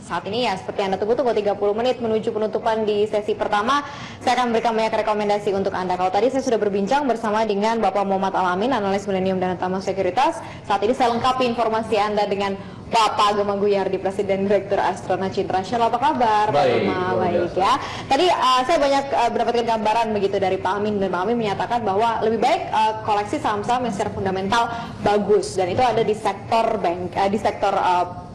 Saat ini ya seperti Anda tunggu-tunggu 30 menit menuju penutupan di sesi pertama. Saya akan memberikan banyak rekomendasi untuk Anda. Kalau tadi saya sudah berbincang bersama dengan Bapak Muhammad Al-Amin, analis milenium dan utama sekuritas. Saat ini saya lengkapi informasi Anda dengan Bapak Agema Guyardi, Presiden Direktur Astronaci Internasional. Apa kabar Pak Agema? Baik ya. Tadi saya banyak mendapatkan gambaran begitu dari Pak Amin, dan Pak Amin menyatakan bahwa lebih baik koleksi saham-saham yang secara fundamental bagus, dan itu ada di sektor bank, di sektor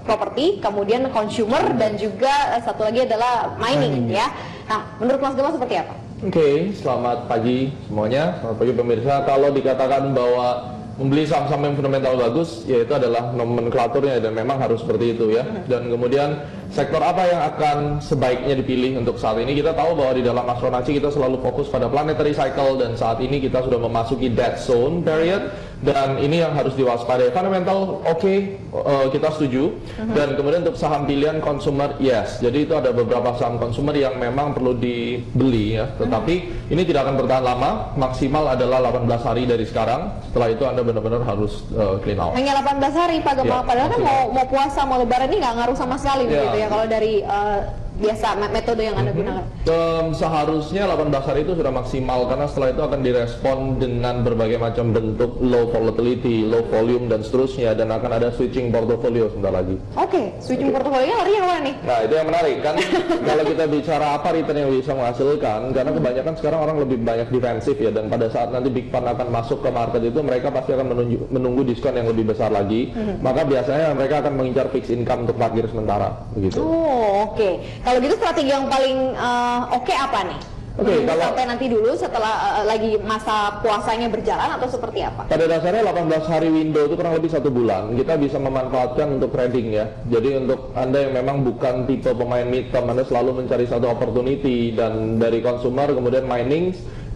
properti, kemudian consumer, dan juga satu lagi adalah mining ya. Nah, menurut Mas Gema seperti apa? Oke, selamat pagi semuanya, selamat pagi pemirsa. Kalau dikatakan bahwa membeli saham-saham yang fundamental bagus, ya itu adalah nomenklaturnya, dan memang harus seperti itu ya. Dan kemudian sektor apa yang akan sebaiknya dipilih untuk saat ini? Kita tahu bahwa di dalam astronaci kita selalu fokus pada planetary cycle, dan saat ini kita sudah memasuki dead zone period, dan ini yang harus diwaspadai. Fundamental kita setuju, dan kemudian untuk saham pilihan consumer, yes. Jadi itu ada beberapa saham consumer yang memang perlu dibeli ya, tetapi ini tidak akan bertahan lama, maksimal adalah 18 hari dari sekarang. Setelah itu Anda benar-benar harus clean out. Hanya 18 hari Pak Gema, padahal kan mau puasa, mau lebaran ini nggak ngaruh sama sekali begitu ya, kalau dari biasa metode yang Anda gunakan. Seharusnya 18 hari itu sudah maksimal, karena setelah itu akan direspon dengan berbagai macam bentuk low volatility, low volume, dan seterusnya, dan akan ada switching portfolio sebentar lagi. Oke, switching portfolio artinya yang mana nih? Nah, itu yang menarik kan. Kalau kita bicara apa return yang bisa menghasilkan, karena kebanyakan sekarang orang lebih banyak defensif ya, dan pada saat nanti big fund akan masuk ke market itu, mereka pasti akan menunggu diskon yang lebih besar lagi. Maka biasanya mereka akan mengincar fixed income untuk parkir sementara begitu. Oh, oke. Kalau gitu strategi yang paling oke apa nih? Kalau sampai nanti dulu setelah lagi masa puasanya berjalan, atau seperti apa? Pada dasarnya 18 hari window itu kurang lebih 1 bulan. Kita bisa memanfaatkan untuk trading ya. Jadi untuk Anda yang memang bukan tipe pemain mid term, Anda selalu mencari satu opportunity, dan dari consumer kemudian mining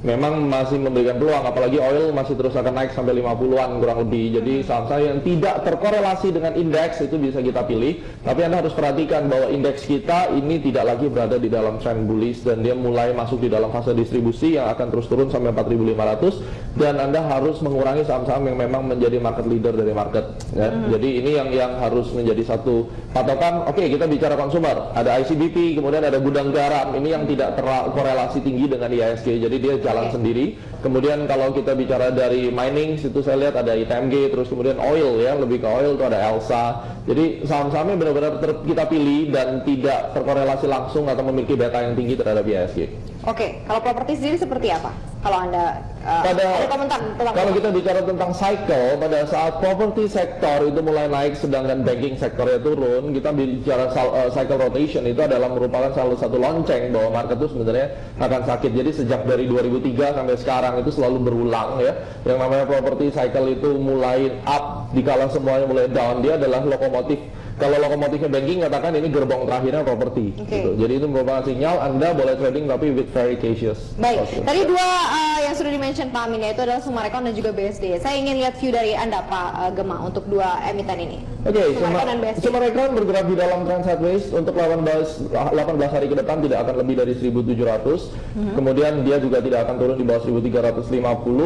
memang masih memberikan peluang, apalagi oil masih terus akan naik sampai 50-an kurang lebih. Jadi saham-saham yang tidak terkorelasi dengan indeks itu bisa kita pilih, tapi Anda harus perhatikan bahwa indeks kita ini tidak lagi berada di dalam trend bullish, dan dia mulai masuk di dalam fase distribusi yang akan terus turun sampai 4.500, dan Anda harus mengurangi saham-saham yang memang menjadi market leader dari market ya. Jadi ini yang harus menjadi satu patokan. Oke, kita bicara consumer, ada ICBP, kemudian ada gudang garam, ini yang tidak terkorelasi tinggi dengan IHSG, jadi dia jalan sendiri. Kemudian kalau kita bicara dari mining, situ saya lihat ada ITMG, terus kemudian oil ya, lebih ke oil itu ada ELSA. Jadi saham-sahamnya benar-benar kita pilih dan tidak terkorelasi langsung atau memiliki beta yang tinggi terhadap IHSG. Oke, kalau properti sendiri seperti apa? Kalau Anda ada komentar tentang kalau kita bicara tentang cycle, pada saat property sektor itu mulai naik sedangkan banking sektornya turun, kita bicara cycle rotation, itu adalah merupakan salah satu lonceng bahwa market itu sebenarnya akan sakit. Jadi sejak dari 2003 sampai sekarang itu selalu berulang ya. Yang namanya property cycle itu mulai up dikala semuanya mulai down, dia adalah lokomotif. Kalau lokomotifnya banking, katakan ini gerbong terakhirnya properti. Gitu. Jadi itu merupakan sinyal Anda boleh trading tapi with very cautious. Baik, tadi dua yang sudah di-mention Pak Amin, yaitu adalah Sumarekon dan juga BSD. Saya ingin lihat view dari Anda Pak Gema untuk dua emiten ini. Oke, Sumarekon bergerak di dalam trend sideways untuk 18 hari ke depan tidak akan lebih dari 1.700. Kemudian dia juga tidak akan turun di bawah 1.350.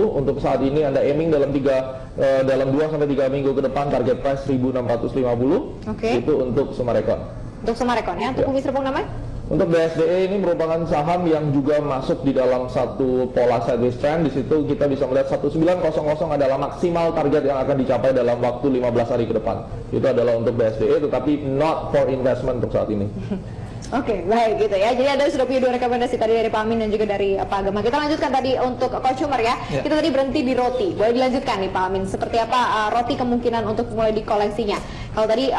Untuk saat ini Anda aiming dalam 2 sampai 3 minggu ke depan, target price 1.650. Itu untuk Sumarekon. Untuk Sumarekon ya. Untuk Bumi Serpong namanya? Untuk BSDE ini merupakan saham yang juga masuk di dalam satu pola sideways trend. Di situ kita bisa melihat 1900 adalah maksimal target yang akan dicapai dalam waktu 15 hari ke depan. Itu adalah untuk BSDE, tetapi not for investment untuk saat ini. Oke, baik gitu ya. Jadi ada sudah punya dua rekomendasi tadi dari Pak Amin dan juga dari Pak Agema. Kita lanjutkan tadi untuk consumer ya. Kita tadi berhenti di roti. Boleh dilanjutkan nih Pak Amin. Seperti apa roti kemungkinan untuk mulai dikoleksinya? Kalau tadi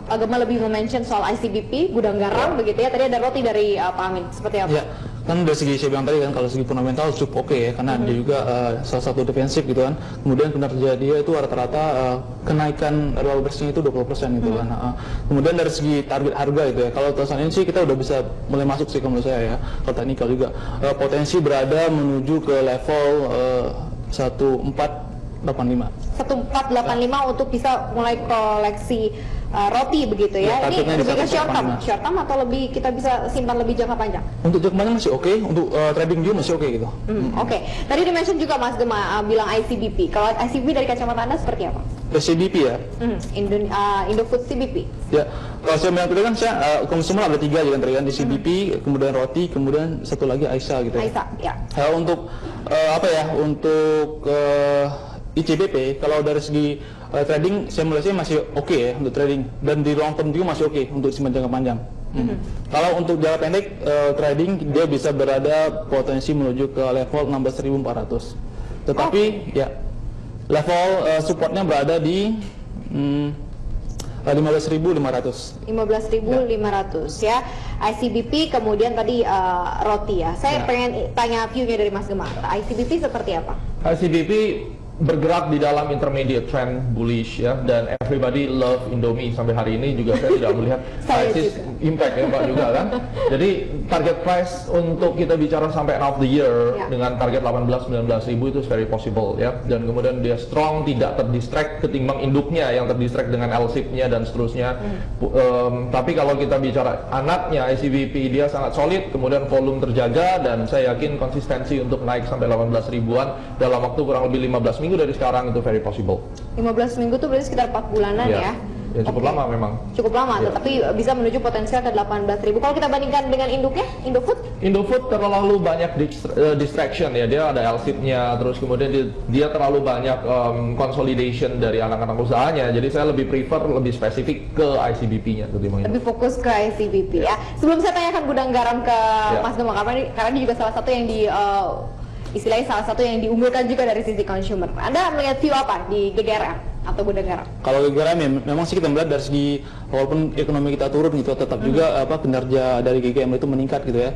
Agema lebih mention soal ICBP, gudang garam begitu ya. Tadi ada roti dari Pak Amin. Seperti apa? Kan dari segi saya bilang tadi kan, kalau segi fundamental cukup oke ya, karena dia juga salah satu defensif gitu kan. Kemudian kinerja dia itu rata-rata kenaikan real bersihnya itu 20% gitu kan. Kemudian dari segi target harga itu ya, kalau tahun ini sih kita udah bisa mulai masuk sih menurut saya ya. Kalau teknikal juga potensi berada menuju ke level 1485 untuk bisa mulai koleksi roti begitu ya. Ya, Ini targetnya lebih bisa ke short term, ke short term atau lebih kita bisa simpan lebih jangka panjang? Untuk jangka panjang masih oke, untuk trading juga masih oke gitu. Oke. Tadi di-mention juga Mas Gema bilang ICBP. Kalau ICBP dari kacamata Anda seperti apa? CBP ya. Indofood CBP. Ya, kalau saya bilang tadi kan saya konsumer ada 3 gitu kan, di CBP, kemudian roti, kemudian satu lagi Aisyah gitu. Aisyah, ya. Untuk apa ya? Untuk ICBP kalau dari segi trading saya melihatnya masih oke ya untuk trading, dan di long term juga masih oke untuk simpan jangka panjang. Kalau untuk jangka pendek trading dia bisa berada potensi menuju ke level 16.400. Tetapi ya level supportnya berada di 15.500. 15.500 ya. ICBP kemudian tadi roti ya. Saya pengen tanya view-nya dari Mas Gema. ICBP seperti apa? ICBP bergerak di dalam intermediate trend bullish ya, dan everybody love Indomie sampai hari ini juga saya tidak melihat krisis impact ya Pak juga kan. Jadi target price untuk kita bicara sampai end of the year dengan target 18-19 ribu itu very possible ya, dan kemudian dia strong, tidak terdistract ketimbang induknya yang terdistract dengan LSIP-nya dan seterusnya. Tapi kalau kita bicara anaknya ICBP, dia sangat solid, kemudian volume terjaga, dan saya yakin konsistensi untuk naik sampai 18 ribuan dalam waktu kurang lebih 15 minggu dari sekarang itu very possible. 15 minggu itu berarti sekitar 4 bulanan ya. Ya cukup lama memang. Cukup lama, tetapi bisa menuju potensial ke 18.000. Kalau kita bandingkan dengan induknya, Indofood? Indofood terlalu banyak distraction ya, dia ada LSIP-nya, terus kemudian dia terlalu banyak consolidation dari anak-anak usahanya. Jadi saya lebih prefer lebih spesifik ke ICBP-nya ketimbang lebih fokus ke ICBP ya. Sebelum saya tanyakan gudang garam ke Mas Gema, karena ini juga salah satu yang istilahnya salah satu yang diunggulkan juga dari sisi consumer. Anda melihat view apa di GGRM atau gudang garam? Kalau GGRM ya memang sih kita melihat dari segi walaupun ekonomi kita turun gitu, tetap juga kinerja dari GGM itu meningkat gitu ya.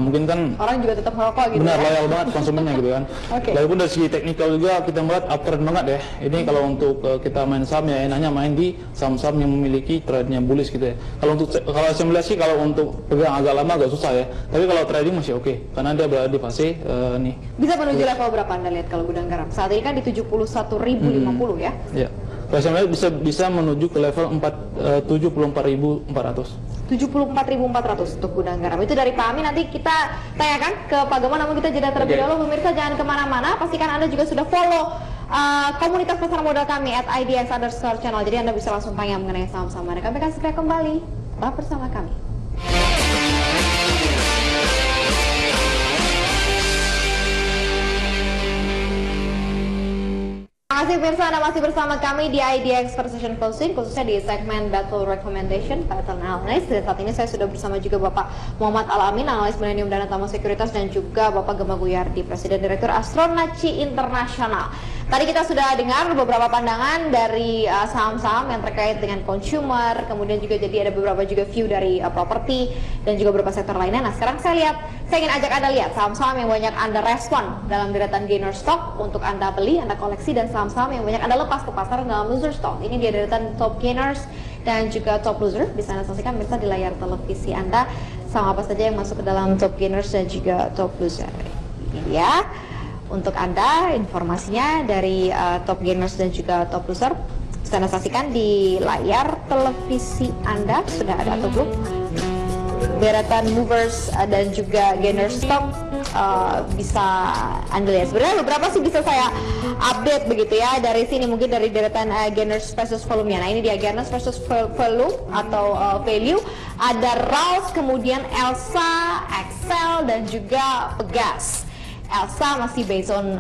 Mungkin kan orang juga tetap merokok gitu. Benar, ya? loyal banget konsumennya gitu kan. Walaupun dari segi teknikal juga kita melihat uptrend banget ya. Ini kalau untuk kita main saham ya enaknya main di saham-saham yang memiliki trendnya bullish gitu ya. Kalau saya melihat sih kalau untuk pegang agak lama agak susah ya. Tapi kalau trading masih oke karena dia berada di fase nih. Bisa menuju level berapa Anda lihat kalau gudang garam? Saat ini kan di 71.050 ya. Iya. Kalau saya melihat bisa menuju ke level 74.400. 74.400 untuk gudang garam. Itu dari Pak Amin. Nanti kita tanyakan ke Pak Gema, namun kita jeda terlebih dahulu. Pemirsa jangan kemana-mana, pastikan Anda juga sudah follow komunitas pasar modal kami @IDX_channel. Jadi Anda bisa langsung tanya mengenai saham-saham mana. Kami akan segera kembali. Tetap bersama kami. Terima kasih pemirsa, Anda masih bersama kami di IDX Precision Closing, khususnya di segmen Battle Recommendation, Battle Analysis. Dan saat ini saya sudah bersama juga Bapak Muhammad Al-Amin, analis Millennium dan Utama Sekuritas, dan juga Bapak Gema Guyardi, Presiden Direktur Astronaci Internasional. Tadi kita sudah dengar beberapa pandangan dari saham-saham yang terkait dengan consumer, kemudian juga jadi ada beberapa juga view dari properti dan juga beberapa sektor lainnya. Nah sekarang saya ingin ajak Anda lihat saham-saham yang banyak Anda respon dalam deretan gainer stock untuk Anda beli, Anda koleksi, dan saham-saham yang banyak Anda lepas ke pasar dalam loser stock. Ini dia deretan top gainers dan juga top loser. Bisa Anda saksikan pemirsa di layar televisi Anda saham apa saja yang masuk ke dalam top gainers dan juga top loser. Ini dia untuk Anda informasinya dari top gainers dan juga top loser. Bisa Anda saksikan di layar televisi Anda, sudah ada atau belum deretan movers dan juga gainers stock. Bisa Anda lihat. Sebenarnya beberapa sih bisa saya update begitu ya dari sini, mungkin dari deretan gainers versus volume-nya. Nah ini dia gainers versus volume atau value. Ada Ralph, kemudian Elsa, Excel, dan juga Pegas. Elsa masih based on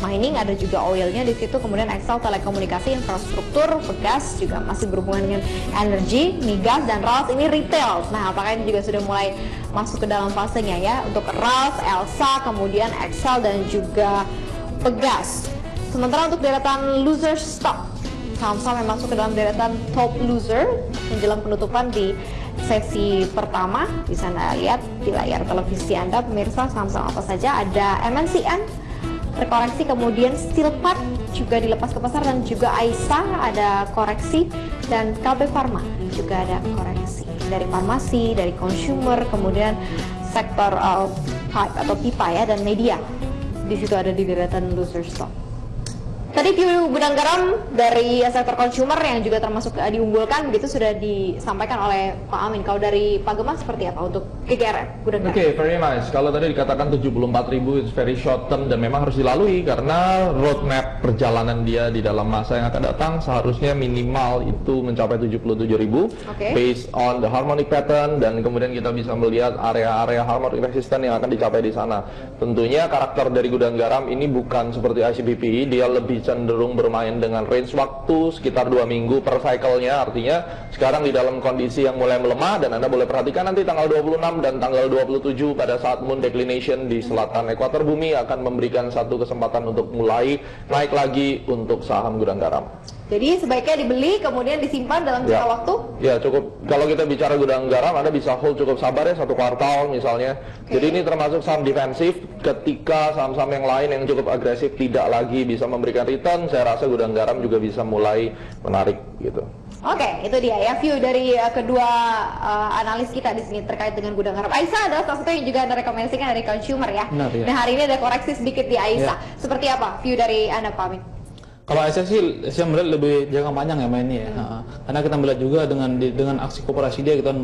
mining, ada juga oilnya di situ, kemudian Excel telekomunikasi, infrastruktur, Pegas juga masih berhubungan dengan energi, migas, dan Ralph ini retail. Nah apakah ini juga sudah mulai masuk ke dalam fasenya ya untuk Ralph, Elsa, kemudian Excel, dan juga Pegas. Sementara untuk deretan loser stock, saham-saham yang masuk ke dalam deretan top loser menjelang penutupan di sesi pertama, bisa Anda lihat di layar televisi Anda pemirsa saham-saham apa saja. Ada MNCN terkoreksi, kemudian Steelpad juga dilepas ke pasar, dan juga Aisyah ada koreksi, dan KB Pharma juga ada koreksi. Dari farmasi, dari consumer, kemudian sektor pipe atau pipa ya, dan media di situ ada di deretan loser stock. Tadi view gudang garam dari sektor consumer yang juga termasuk diunggulkan begitu sudah disampaikan oleh Pak Amin. Kalau dari Pak Gemma seperti apa untuk GGRF gudang garam? Oke, very nice. Kalau tadi dikatakan 74.000 it's very short term dan memang harus dilalui karena roadmap perjalanan dia di dalam masa yang akan datang seharusnya minimal itu mencapai 77.000 based on the harmonic pattern, dan kemudian kita bisa melihat area-area harmonic resistance yang akan dicapai di sana. Tentunya karakter dari gudang garam ini bukan seperti ICBPI, dia lebih cenderung bermain dengan range waktu sekitar 2 minggu per cycle-nya. Artinya sekarang di dalam kondisi yang mulai melemah, dan Anda boleh perhatikan nanti tanggal 26 dan tanggal 27 pada saat moon declination di selatan ekuator bumi akan memberikan satu kesempatan untuk mulai naik lagi untuk saham gudang garam. Jadi sebaiknya dibeli kemudian disimpan dalam jangka waktu? Ya cukup. Kalau kita bicara gudang garam, Anda bisa hold cukup sabar ya 1 kuartal misalnya. Jadi ini termasuk saham defensif. Ketika saham-saham yang lain yang cukup agresif tidak lagi bisa memberikan return, saya rasa gudang garam juga bisa mulai menarik gitu. Oke, itu dia ya view dari kedua analis kita di sini terkait dengan gudang garam. Aisyah adalah salah satu yang juga Anda rekomendasikan dari consumer ya. Benar, ya. Nah hari ini ada koreksi sedikit di Aisyah. Seperti apa view dari Anda Pak Amin? Kalau saya sih, saya melihat lebih jangka panjang ya mainnya ya. Karena kita melihat juga dengan aksi koperasi dia gitu kan,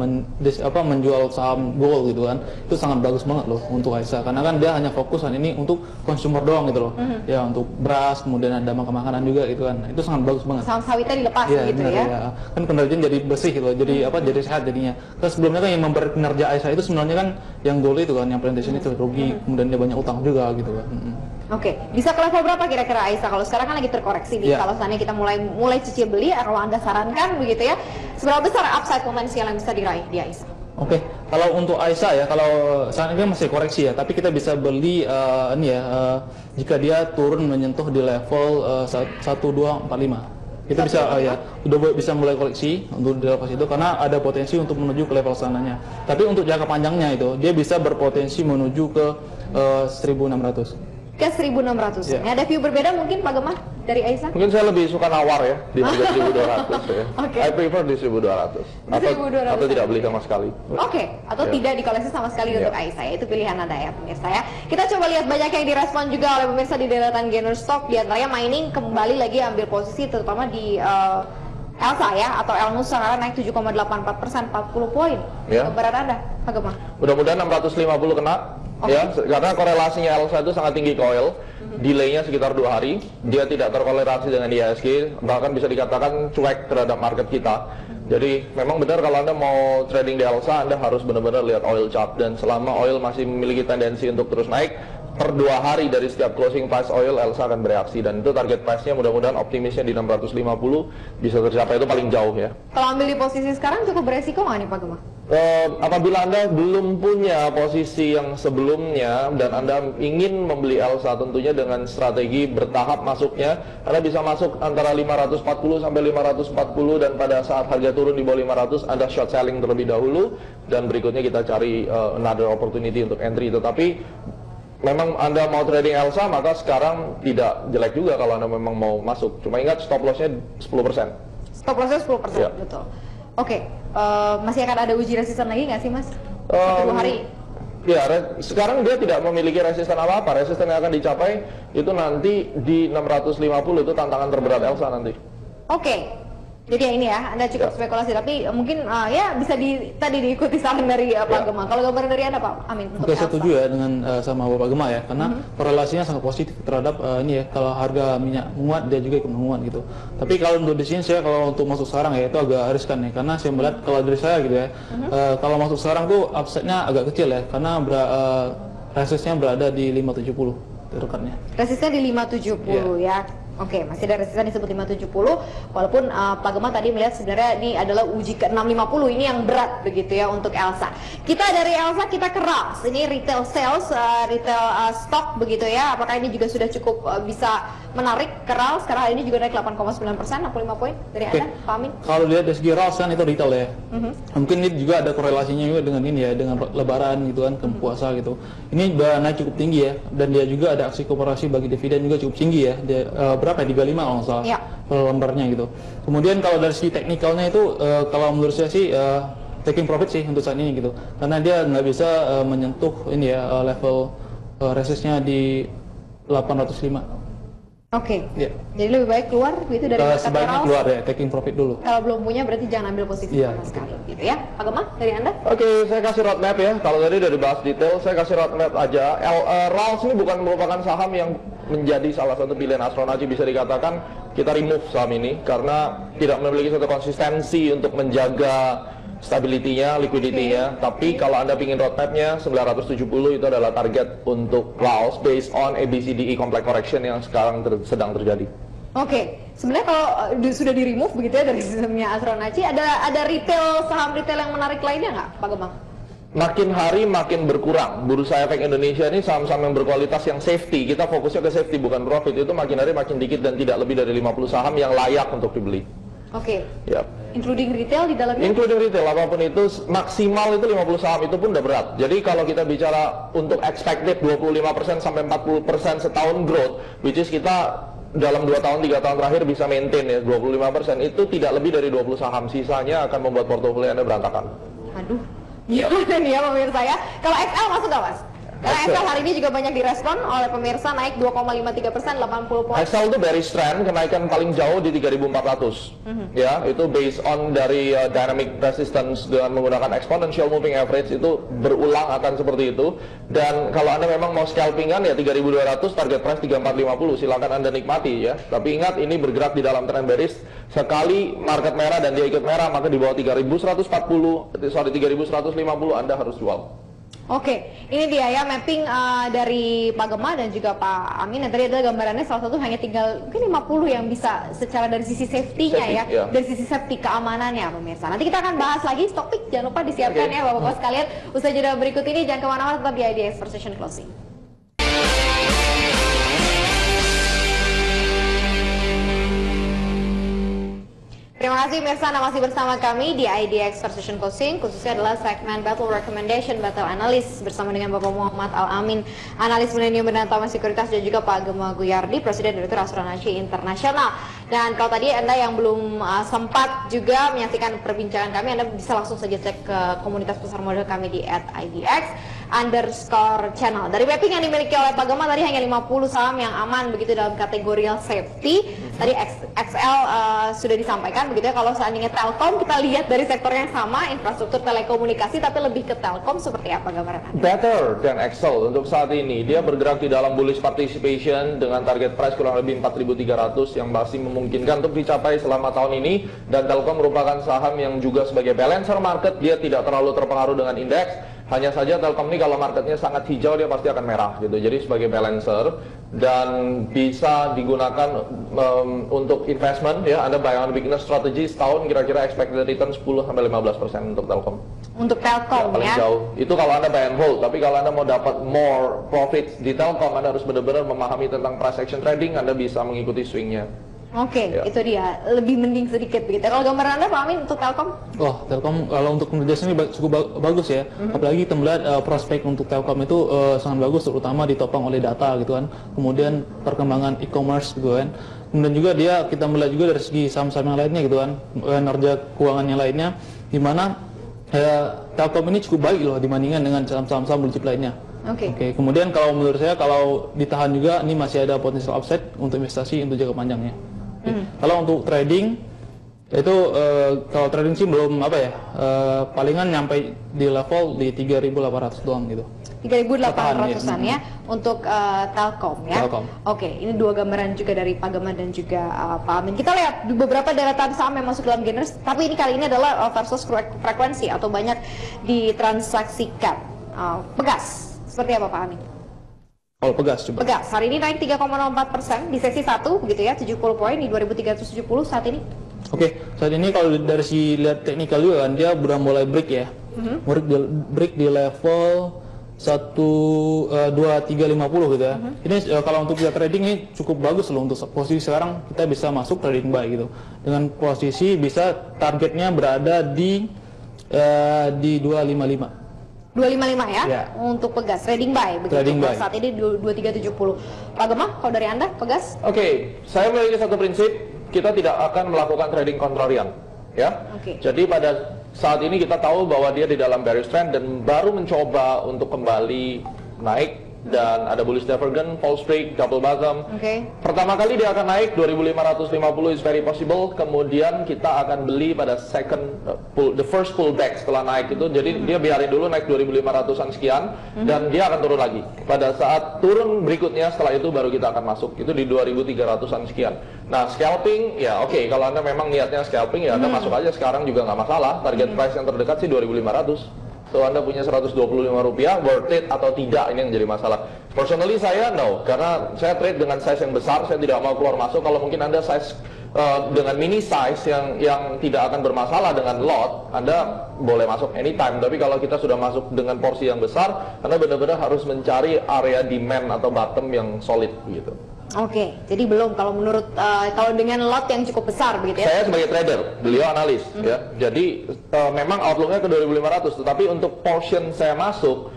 menjual saham gold gitu kan, itu sangat bagus banget loh untuk Aisyah. Karena kan dia hanya fokus kan ini untuk consumer doang gitu loh. Ya untuk beras, kemudian ada makanan juga gitu kan. Itu sangat bagus banget. Saham sawitnya dilepas gitu benar, ya. Kan kinerjanya jadi bersih gitu, jadi jadi sehat jadinya. Terus sebelumnya kan yang memberi kinerja Aisyah itu sebenarnya kan yang gold itu kan, yang presentation itu rugi, kemudian dia banyak utang juga gitu kan. Oke, bisa ke level berapa kira-kira Aisyah? Kalau sekarang kan lagi terkoreksi nih. Kalau seandainya kita mulai cicil beli, kalau Anda sarankan begitu ya, seberapa besar upside potensial yang bisa diraih di Aisyah? Oke, kalau untuk Aisyah ya, kalau saat ini masih koreksi ya, tapi kita bisa beli jika dia turun menyentuh di level 1245. Itu bisa udah bisa mulai koleksi untuk di level itu karena ada potensi untuk menuju ke level sananya. Tapi untuk jangka panjangnya itu dia bisa berpotensi menuju ke 1600. Ke 1600. Ini ada view berbeda mungkin Pak Gemma dari Aisyah? Mungkin saya lebih suka nawar ya di 3.200 ya. I prefer di 1.200 atau tidak beli sama sekali. Atau tidak dikoleksi sama sekali untuk Aisyah. Itu pilihan Anda ya pemirsa ya. Kita coba lihat banyak yang direspon juga oleh pemirsa di deretan gainer stock, di antaranya mining kembali lagi ambil posisi terutama di Elsa ya atau El Nusa karena naik 7,84%, 40 poin. Keberat Anda Pak Gemma? Mudah-mudahan 650 kena. Ya, karena korelasinya Elsa itu sangat tinggi ke oil, delaynya sekitar 2 hari, dia tidak terkorelasi dengan IHSG, bahkan bisa dikatakan cuek terhadap market kita. Jadi memang benar kalau Anda mau trading di Elsa, Anda harus benar-benar lihat oil chart, dan selama oil masih memiliki tendensi untuk terus naik, per 2 hari dari setiap closing price oil, Elsa akan bereaksi, dan itu target price-nya mudah-mudahan optimisnya di 650 bisa tercapai, itu paling jauh ya. Kalau ambil di posisi sekarang cukup beresiko nggak nih Pak Gemma? Apabila Anda belum punya posisi yang sebelumnya dan Anda ingin membeli Elsa, tentunya dengan strategi bertahap masuknya, Anda bisa masuk antara 540 sampai 540, dan pada saat harga turun di bawah 500 Anda short selling terlebih dahulu, dan berikutnya kita cari another opportunity untuk entry. Tetapi memang Anda mau trading Elsa, maka sekarang tidak jelek juga kalau Anda memang mau masuk. Cuma ingat stop loss-nya 10%. Stop loss-nya 10%, betul. Masih akan ada uji resisten lagi nggak sih Mas? 10 hari? Ya, sekarang dia tidak memiliki resisten apa-apa. Resisten yang akan dicapai itu nanti di 650, itu tantangan terberat Elsa nanti. Jadi ya ini ya, Anda cukup spekulasi, tapi mungkin ya bisa tadi diikuti saran dari Pak Gemma. Kalau gambaran dari Anda Pak Amin? Saya setuju ya dengan sama Bapak Gemma ya, karena korelasinya sangat positif terhadap ini ya, kalau harga minyak menguat dia juga ikut menguat gitu. Tapi kalau untuk di sini saya kalau untuk masuk sekarang ya itu agak riskan ya, karena saya melihat kalau dari saya gitu ya, kalau masuk sekarang tuh upside-nya agak kecil ya, karena resistnya berada di 570 dekatnya. Resistnya di 570 ya. Masih ada resisten disebut 570, walaupun Pak Gemma tadi melihat sebenarnya ini adalah uji ke 650, ini yang berat begitu ya untuk Elsa. Kita dari Elsa kita ke RALS, ini retail sales, retail stock begitu ya, apakah ini juga sudah cukup bisa menarik ke RALS, karena hari ini juga naik 8,9%, 65 poin dari Anda, Pak Amin? Kalau lihat dari segi RALS kan itu retail ya, mungkin ini juga ada korelasinya juga dengan ini ya, dengan lebaran gitu kan, puasa gitu. Ini udah naik cukup tinggi ya, dan dia juga ada aksi koperasi bagi dividen juga cukup tinggi ya, dia, berapa ya, 35 kalau nggak salah per lembarnya gitu. Kemudian kalau dari segi teknikalnya itu kalau menurut saya sih taking profit sih untuk saat ini gitu, karena dia nggak bisa menyentuh ini ya level resistnya di 805. Oke. Ya. Jadi lebih baik keluar gitu dari market Sebaiknya warehouse. keluar ya, taking profit dulu. Kalau belum punya berarti jangan ambil posisi Iya. sama sekali gitu ya. Pak Gemma, dari Anda? Oke, saya kasih roadmap ya. Kalau tadi udah dibahas detail, saya kasih roadmap aja. RALS ini bukan merupakan saham yang menjadi salah satu pilihan Astronaci, bisa dikatakan kita remove saham ini karena tidak memiliki satu konsistensi untuk menjaga stability-nya, liquidity-nya. Tapi kalau Anda ingin roadmap-nya 970 itu adalah target untuk RALS based on ABCDE complex correction yang sekarang sedang terjadi. Oke, sebenarnya kalau sudah di remove begitu ya dari sistemnya Astronaci, ada saham retail yang menarik lainnya nggak, Pak Gemma? Makin hari makin berkurang. Bursa Efek Indonesia ini saham-saham yang berkualitas yang safety. Kita fokusnya ke safety bukan profit. Itu makin hari makin dikit dan tidak lebih dari 50 saham yang layak untuk dibeli. Oke. Yap. Including retail di dalamnya? Including retail, apapun itu maksimal itu 50 saham, itu pun udah berat. Jadi kalau kita bicara untuk expected 25% sampai 40% setahun growth, which is kita dalam 2 tahun, 3 tahun terakhir bisa maintain ya 25%, itu tidak lebih dari 20 saham. Sisanya akan membuat portofolio Anda berantakan. Aduh, gimana nih ya pemirsa ya? Kalau XL masuk nggak Mas? Karena XL hari ini juga banyak direspon oleh pemirsa, naik 2,53%, 80 poin. XL itu bearish trend, kenaikan paling jauh di 3.400. Ya, itu based on dari dynamic resistance dengan menggunakan exponential moving average, itu berulang akan seperti itu. Dan kalau Anda memang mau scalpingan ya 3.200, target price 3.450, silakan Anda nikmati ya. Tapi ingat, ini bergerak di dalam trend bearish. Sekali market merah dan dia ikut merah, maka di bawah 3.150 Anda harus jual. Oke, ini dia ya mapping dari Pak Gemma dan juga Pak Amin. Yang tadi adalah gambarannya salah satu hanya tinggal mungkin 50 yang bisa secara dari sisi safety-nya ya, iya. dari sisi safety keamanannya pemirsa. Nanti kita akan bahas lagi stock pick, jangan lupa disiapkan ya Bapak-Bapak sekalian. Usai jeda berikut ini jangan kemana-mana, tetap di IDX for Session Closing. Terima kasih pemirsa, Anda masih bersama kami di IDX Session Closing, khususnya adalah segmen Battle Recommendation, Battle Analyst bersama dengan Bapak Muhammad Al-Amin, analis Millennium dan Taman Sekuritas, dan juga Pak Gemma Guyardi, Presiden Direktur Astronaci Internasional. Dan kalau tadi Anda yang belum sempat juga menyaksikan perbincangan kami, Anda bisa langsung saja cek ke komunitas pasar modal kami di @idx_channel. Dari mapping yang dimiliki oleh Pak Gemma tadi hanya 50 saham yang aman begitu dalam kategori safety. Tadi XL sudah disampaikan begitu ya. Kalau seandainya Telkom, kita lihat dari sektor yang sama, infrastruktur telekomunikasi, tapi lebih ke Telkom, seperti apa gambaran Anda? Better than Excel untuk saat ini. Dia bergerak di dalam bullish participation dengan target price kurang lebih 4.300 yang masih memungkinkan untuk dicapai selama tahun ini. Dan Telkom merupakan saham yang juga sebagai balancer market, dia tidak terlalu terpengaruh dengan indeks. Hanya saja Telkom ini kalau marketnya sangat hijau, dia pasti akan merah gitu. Jadi sebagai balancer dan bisa digunakan untuk investment ya. Anda buy on weakness strategy setahun kira-kira expected return 10-15% untuk Telkom. Untuk Telkom paling ya. Jauh. Itu kalau Anda buy and hold. Tapi kalau Anda mau dapat more profits di Telkom, Anda harus benar-benar memahami tentang price action trading. Anda bisa mengikuti swingnya. Oke, Ya. itu dia. Lebih mending sedikit begitu. Kalau gambaran Anda Pak Amin untuk Telkom? Oh, Telkom kalau untuk kinerjanya ini cukup bagus ya. Apalagi kita melihat prospek untuk Telkom itu sangat bagus, terutama ditopang oleh data gitu kan. Kemudian perkembangan e-commerce gitu kan. Kemudian juga kita melihat juga dari segi saham-saham yang lainnya gitu kan, kinerja keuangan yang lainnya, di mana Telkom ini cukup baik loh dibandingkan dengan saham-saham blue chip lainnya. Oke. Kemudian kalau menurut saya kalau ditahan juga ini masih ada potensial upside untuk investasi untuk jangka panjangnya. Kalau untuk trading itu kalau trading sih belum palingan nyampe di level di 3.800 doang gitu. 3.800-an ya untuk Telkom ya. Telkom. Oke, ini dua gambaran juga dari Pak Gemma dan juga Pak Amin. Kita lihat beberapa deretan saham yang masuk dalam generasi, tapi ini kali ini adalah versus frekuensi atau banyak ditransaksikan. Pegas, seperti apa Pak Amin? Kalau Pegas coba. Pegas, hari ini naik 3,04% di sesi 1 begitu ya, 70 poin di 2.370 saat ini. Oke, saat ini kalau dari si lihat teknikal juga kan dia udah mulai break ya. Break di level 12350 gitu ya. Ini kalau untuk kita trading ini cukup bagus loh, untuk posisi sekarang kita bisa masuk trading buy gitu. Dengan posisi bisa targetnya berada di 255. 255 ya, Ya. untuk Pegas, trading buy begitu. Trading buy. Saat ini 2370. Pak Gemma, kalau dari Anda, Pegas? Oke, saya memiliki satu prinsip, kita tidak akan melakukan trading kontrarian, ya. Oke. Jadi pada saat ini kita tahu bahwa dia di dalam bearish trend dan baru mencoba untuk kembali naik dan ada bullish divergence, false break, double bottom. Pertama kali dia akan naik 2550 is very possible. Kemudian kita akan beli pada the first pullback setelah naik itu. Jadi dia biarin dulu naik 2500-an sekian dan dia akan turun lagi. Pada saat turun berikutnya setelah itu baru kita akan masuk. Itu di 2300-an sekian. Nah, scalping ya oke, kalau Anda memang niatnya scalping ya Anda masuk aja sekarang juga nggak masalah. Target price yang terdekat sih 2500. So Anda punya Rp125, worth it atau tidak, ini yang jadi masalah. Personally saya no, karena saya trade dengan size yang besar, saya tidak mau keluar masuk. Kalau mungkin Anda size dengan mini size yang tidak akan bermasalah dengan lot, Anda boleh masuk anytime. Tapi kalau kita sudah masuk dengan porsi yang besar, Anda benar-benar harus mencari area demand atau bottom yang solid gitu. Oke, jadi belum kalau menurut kalau dengan lot yang cukup besar begitu ya? Saya sebagai trader, beliau analis ya. Jadi memang outlooknya ke 2500, tetapi untuk portion saya masuk,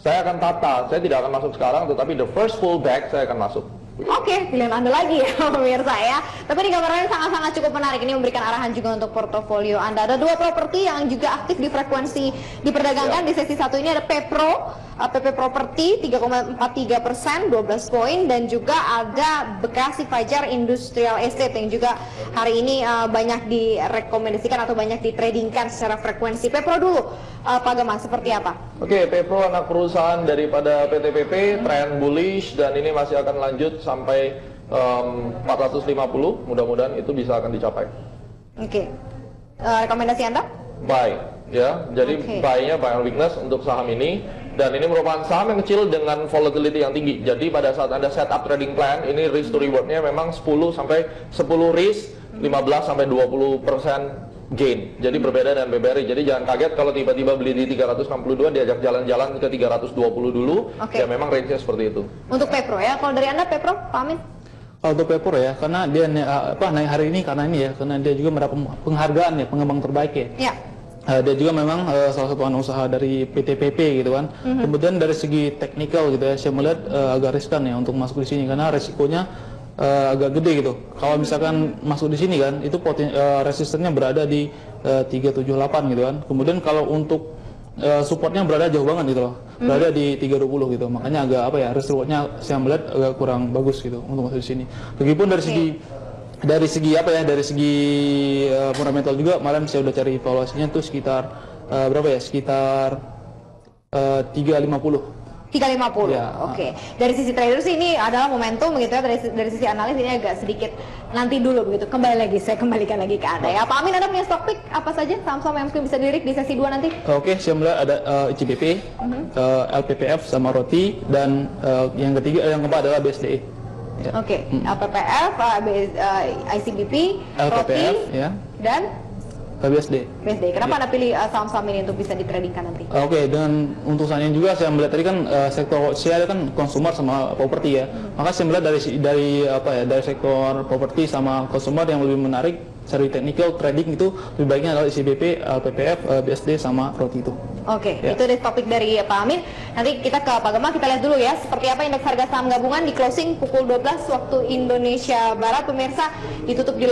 saya akan tata. Saya tidak akan masuk sekarang, tetapi the first pullback saya akan masuk. Oke, pilihan Anda lagi ya pemirsa ya. Tapi ini gambarannya sangat-sangat cukup menarik. Ini memberikan arahan juga untuk portofolio Anda. Ada dua properti yang juga aktif di frekuensi diperdagangkan di sesi satu ini. Ada PP Property 3,43%, 12 poin, dan juga ada Bekasi Fajar Industrial Estate yang juga hari ini banyak direkomendasikan atau banyak ditradingkan secara frekuensi. Pepro dulu, Pak Gemma, seperti apa? Oke, Pepro anak perusahaan daripada PTPP, trend bullish, dan ini masih akan lanjut sampai 450, mudah-mudahan itu bisa akan dicapai. Oke, rekomendasi Anda? Buy, ya, jadi buy-nya buy on weakness untuk saham ini. Dan ini merupakan saham yang kecil dengan volatility yang tinggi. Jadi pada saat Anda setup trading plan, ini risk to reward-nya memang 10 risk, 15 sampai 20% gain. Jadi berbeda dengan BBRI. Jadi jangan kaget kalau tiba-tiba beli di 362, diajak jalan-jalan ke 320 dulu. Ya memang range-nya seperti itu. Untuk Pepro ya, kalau dari Anda Pepro, Pak Amin? Kalau untuk Pepro ya, karena dia naik hari ini karena ini ya, karena dia juga mendapat penghargaan ya, pengembang terbaik ya. Dia juga memang salah satu anak usaha dari PTPP gitu kan. Kemudian dari segi teknikal gitu ya, saya melihat agak riskan ya untuk masuk di sini karena resikonya agak gede gitu. Kalau misalkan masuk di sini kan, itu resistennya berada di 378 gitu kan. Kemudian kalau untuk supportnya berada jauh banget gitu loh, berada di 320 gitu. Makanya agak risk-rewardnya saya melihat agak kurang bagus gitu untuk masuk di sini. Begitupun dari segi fundamental juga, kemarin saya udah cari valuasinya tuh sekitar berapa ya, sekitar 350. 350, oke. Dari sisi trader sih ini adalah momentum begitu ya, dari sisi analis ini agak sedikit nanti dulu begitu. Saya kembalikan lagi ke Anda ya. Pak Amin, Anda punya stock pick apa saja saham-saham yang mungkin bisa dilirik di sesi 2 nanti? Oke, saya melihat ada ICBP, LPPF sama Roti, dan yang keempat adalah BSDE. Oke, LPPF, ICBP, Roti, dan BSD. Kenapa Anda pilih saham-saham ini untuk bisa ditradingkan nanti? Oke, dan untuk saat ini juga saya melihat tadi kan sektor saya kan consumer sama properti ya. Maka saya melihat dari sektor properti sama consumer yang lebih menarik secara technical trading itu lebih baiknya adalah ICBP, LPPF, BSD sama Roti itu. Oke, itu topik dari Pak Amin. Nanti kita ke Pak Gemma, kita lihat dulu ya seperti apa indeks harga saham gabungan di closing pukul 12 waktu Indonesia Barat. Pemirsa, ditutup di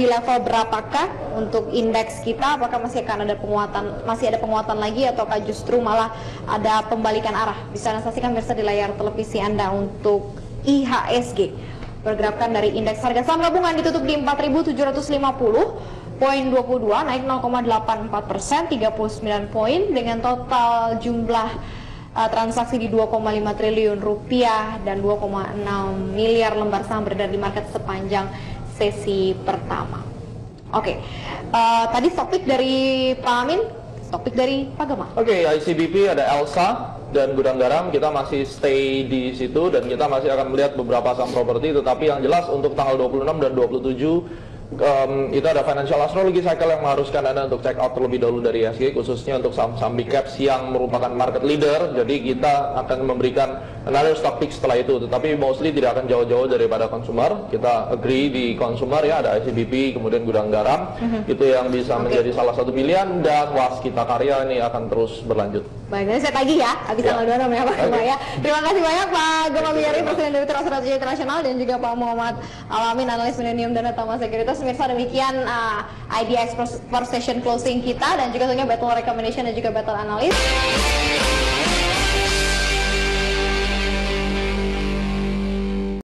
level berapakah untuk indeks kita? Apakah masih akan ada penguatan lagi ataukah justru malah ada pembalikan arah? Bisa Anda saksikan pemirsa di layar televisi Anda untuk IHSG. Pergerakan dari indeks harga saham gabungan ditutup di 4.750.22, naik 0,84%, 39 poin dengan total jumlah transaksi di 2,5 triliun rupiah dan 2,6 miliar lembar saham beredar di market sepanjang sesi pertama. Oke, tadi topik dari Pak Amin, topik dari Pak Gemma. Oke, ICBP ada Elsa dan Gudang Garam, kita masih stay di situ dan kita masih akan melihat beberapa saham properti, tetapi yang jelas untuk tanggal 26 dan 27 itu ada financial astrology cycle yang mengharuskan Anda untuk check out terlebih dahulu dari IHSG, khususnya untuk saham-saham big caps yang merupakan market leader. Jadi kita akan memberikan another stock pick setelah itu, tetapi mostly tidak akan jauh-jauh daripada consumer. Kita agree di consumer ya, ada ICBP, kemudian Gudang Garam, itu yang bisa menjadi salah satu pilihan, dan Waskita Karya ini akan terus berlanjut. Baik, nanti saya tagih ya, habis tanggal 26 ya Pak Gemma ya. Terima kasih banyak Pak Gemma Biari, Presiden Direktur Strategi Internasional, dan juga Pak Muhammad Alamin, Analis Millennium dan Tama Sekuritas. Pemirsa, demikian IDX per session closing kita, dan juga tentunya battle recommendation dan juga battle analis.